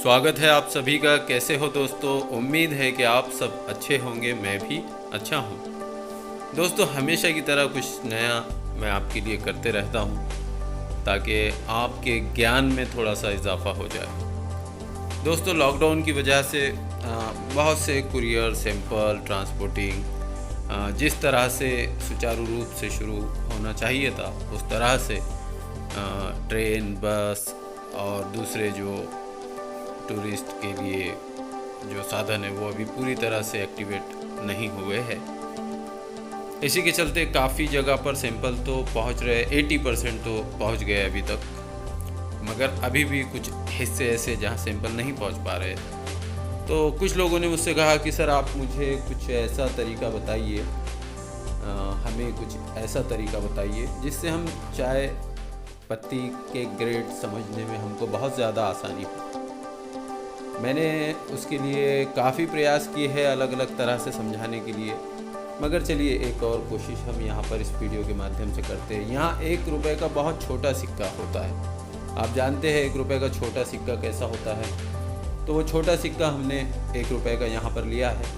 स्वागत है आप सभी का। कैसे हो दोस्तों? उम्मीद है कि आप सब अच्छे होंगे। मैं भी अच्छा हूँ। दोस्तों, हमेशा की तरह कुछ नया मैं आपके लिए करते रहता हूँ ताकि आपके ज्ञान में थोड़ा सा इजाफा हो जाए। दोस्तों, लॉकडाउन की वजह से बहुत से कुरियर, सैंपल, ट्रांसपोर्टिंग जिस तरह से सुचारू रूप से शुरू होना चाहिए था उस तरह से ट्रेन, बस और दूसरे जो टूरिस्ट के लिए जो साधन है वो अभी पूरी तरह से एक्टिवेट नहीं हुए हैं। इसी के चलते काफ़ी जगह पर सैंपल तो पहुंच रहे, 80% तो पहुंच गए अभी तक, मगर अभी भी कुछ हिस्से ऐसे जहां सैंपल नहीं पहुंच पा रहे। तो कुछ लोगों ने मुझसे कहा कि सर आप मुझे कुछ ऐसा तरीका बताइए, हमें कुछ ऐसा तरीका बताइए जिससे हम चाय पत्ती के ग्रेड समझने में हमको बहुत ज़्यादा आसानी हो। मैंने उसके लिए काफ़ी प्रयास किए हैं अलग अलग तरह से समझाने के लिए, मगर चलिए एक और कोशिश हम यहाँ पर इस वीडियो के माध्यम से करते हैं। यहाँ 1 रुपये का बहुत छोटा सिक्का होता है। आप जानते हैं 1 रुपये का छोटा सिक्का कैसा होता है। तो वो छोटा सिक्का हमने 1 रुपये का यहाँ पर लिया है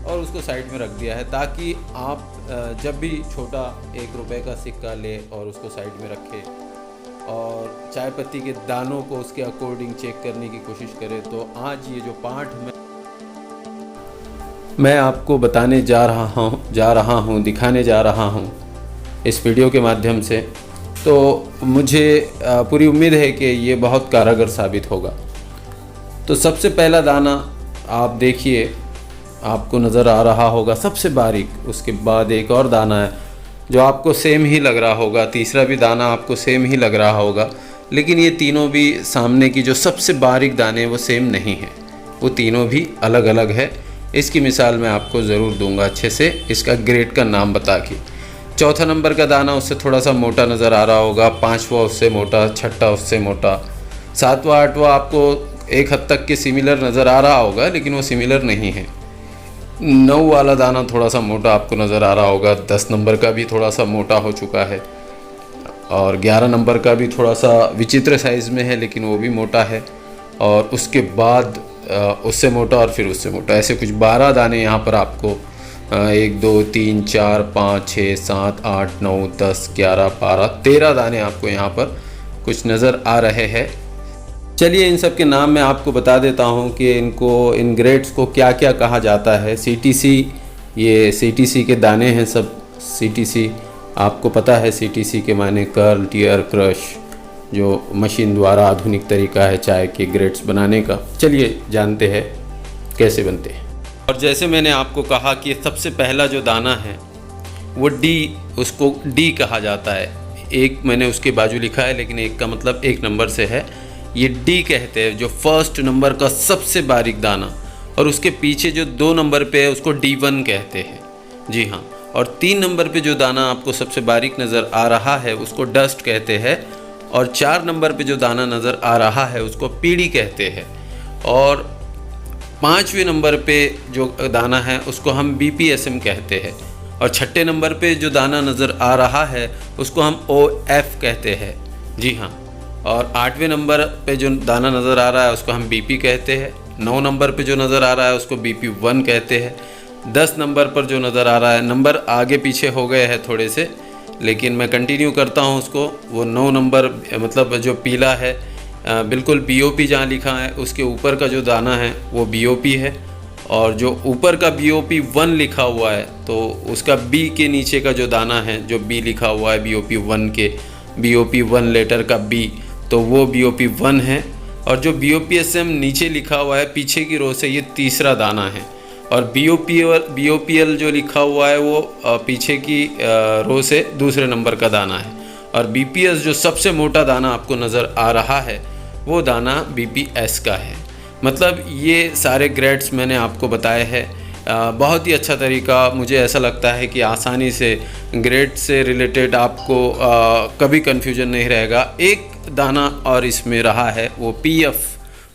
और उसको साइड में रख दिया है ताकि आप जब भी छोटा 1 रुपये का सिक्का ले और उसको साइड में रखें और चाय पत्ती के दानों को उसके अकॉर्डिंग चेक करने की कोशिश करें। तो आज ये जो पाठ मैं आपको बताने जा रहा हूँ, दिखाने जा रहा हूँ इस वीडियो के माध्यम से, तो मुझे पूरी उम्मीद है कि ये बहुत कारगर साबित होगा। तो सबसे पहला दाना आप देखिए, आपको नज़र आ रहा होगा सबसे बारीक। उसके बाद एक और दाना है जो आपको सेम ही लग रहा होगा, तीसरा भी दाना आपको सेम ही लग रहा होगा, लेकिन ये तीनों भी सामने की जो सबसे बारीक दाने वो सेम नहीं है, वो तीनों भी अलग अलग है। इसकी मिसाल मैं आपको ज़रूर दूंगा अच्छे से, इसका ग्रेड का नाम बता के। चौथा नंबर का दाना उससे थोड़ा सा मोटा नज़र आ रहा होगा, 5वां उससे मोटा, 6ठा उससे मोटा, 7वां 8वां आपको एक हद तक के सिमिलर नज़र आ रहा होगा, लेकिन वो सिमिलर नहीं है। 9 वाला दाना थोड़ा सा मोटा आपको नज़र आ रहा होगा, 10 नंबर का भी थोड़ा सा मोटा हो चुका है और 11 नंबर का भी थोड़ा सा विचित्र साइज़ में है लेकिन वो भी मोटा है, और उसके बाद उससे मोटा और फिर उससे मोटा, ऐसे कुछ 12 दाने यहाँ पर आपको 1 2 3 4 5 6 7 8 9 10 11 12 13 दाने आपको यहाँ पर कुछ नज़र आ रहे हैं। चलिए इन सब के नाम मैं आपको बता देता हूँ कि इन ग्रेड्स को क्या क्या कहा जाता है। CTC, ये CTC के दाने हैं सब। CTC आपको पता है, CTC के माने कर्ल, टियर, क्रश, जो मशीन द्वारा आधुनिक तरीका है चाय के ग्रेड्स बनाने का। चलिए जानते हैं कैसे बनते हैं। और जैसे मैंने आपको कहा कि सबसे पहला जो दाना है वो D, उसको D कहा जाता है। एक मैंने उसके बाजू लिखा है लेकिन एक का मतलब 1 नंबर से है, ये D कहते हैं, जो फर्स्ट नंबर का सबसे बारीक दाना। और उसके पीछे जो 2 नंबर पे है उसको D1 कहते हैं। जी हाँ। और 3 नंबर पे जो दाना आपको सबसे बारीक नज़र आ रहा है उसको डस्ट कहते हैं। और 4 नंबर पे जो दाना नज़र आ रहा है उसको पीड़ी कहते हैं। और 5वें नंबर पे जो दाना है उसको हम BPSM कहते हैं। और 6ठे नंबर पे जो दाना नज़र आ रहा है उसको हम OF कहते हैं। जी हाँ। और 8वें नंबर पे जो दाना नज़र आ रहा है उसको हम BP कहते हैं। 9 नंबर पे जो नज़र आ रहा है उसको BP1 कहते हैं। 10 नंबर पर जो नज़र आ रहा है, नंबर आगे पीछे हो गए हैं थोड़े से, लेकिन मैं कंटिन्यू करता हूँ उसको। वो 9 नंबर मतलब जो पीला है, बिल्कुल BOP जहाँ लिखा है उसके ऊपर का जो दाना है वो BOP है। और जो ऊपर का BOP1 लिखा हुआ है तो उसका B के नीचे का जो दाना है, जो B लिखा हुआ है BOP1 के, BOP1 लेटर का B, तो वो BOP1 है। और जो BOPSM नीचे लिखा हुआ है पीछे की रो से, ये तीसरा दाना है। और BOPL जो लिखा हुआ है वो पीछे की रो से दूसरे नंबर का दाना है। और BPS जो सबसे मोटा दाना आपको नज़र आ रहा है वो दाना BPS का है। मतलब ये सारे ग्रेड्स मैंने आपको बताए हैं। बहुत ही अच्छा तरीका, मुझे ऐसा लगता है कि आसानी से ग्रेड से रिलेटेड आपको कभी कन्फ्यूजन नहीं रहेगा। एक दाना और इसमें रहा है वो PF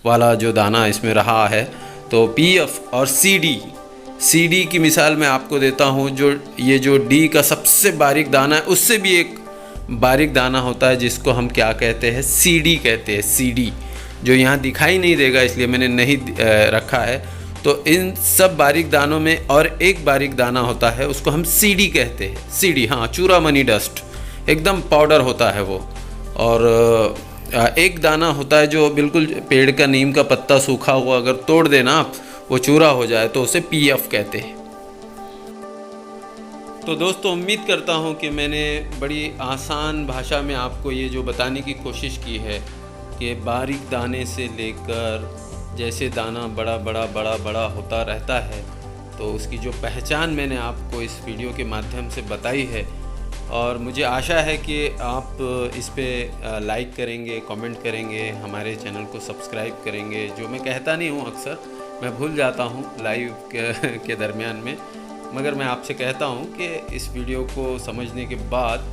वाला जो दाना इसमें रहा है, तो PF और CD की मिसाल मैं आपको देता हूँ। ये जो D का सबसे बारीक दाना है उससे भी एक बारीक दाना होता है जिसको हम क्या कहते हैं, CD कहते हैं। CD जो यहाँ दिखाई नहीं देगा इसलिए मैंने नहीं रखा है। तो इन सब बारीक दानों में और एक बारीक दाना होता है, उसको हम सीडी कहते हैं। सीडी, हाँ, चूरामनी डस्ट, एकदम पाउडर होता है वो। और एक दाना होता है जो बिल्कुल पेड़ का नीम का पत्ता सूखा हुआ अगर तोड़ देना आप, वो चूरा हो जाए तो उसे पीएफ कहते हैं। तो दोस्तों, उम्मीद करता हूँ कि मैंने बड़ी आसान भाषा में आपको ये जो बताने की कोशिश की है कि बारीक दाने से लेकर जैसे दाना बड़ा बड़ा होता रहता है, तो उसकी जो पहचान मैंने आपको इस वीडियो के माध्यम से बताई है। और मुझे आशा है कि आप इस पे लाइक करेंगे, कमेंट करेंगे, हमारे चैनल को सब्सक्राइब करेंगे। जो मैं कहता नहीं हूँ, अक्सर मैं भूल जाता हूँ लाइव के दरमियान में, मगर मैं आपसे कहता हूँ कि इस वीडियो को समझने के बाद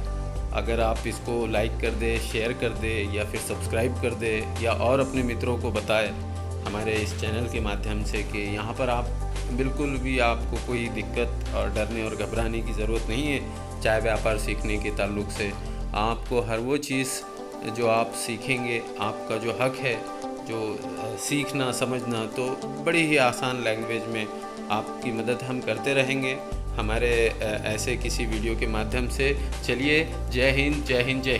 अगर आप इसको लाइक कर दे, शेयर कर दे, या फिर सब्सक्राइब कर दे, या और अपने मित्रों को बताए हमारे इस चैनल के माध्यम से कि यहाँ पर आप बिल्कुल भी आपको कोई दिक्कत और डरने और घबराने की ज़रूरत नहीं है। चाय व्यापार सीखने के ताल्लुक़ से आपको हर वो चीज़ जो आप सीखेंगे, आपका जो हक है, जो सीखना समझना, तो बड़ी ही आसान लैंग्वेज में आपकी मदद हम करते रहेंगे हमारे ऐसे किसी वीडियो के माध्यम से। चलिए, जय हिंद, जय हिंद, जय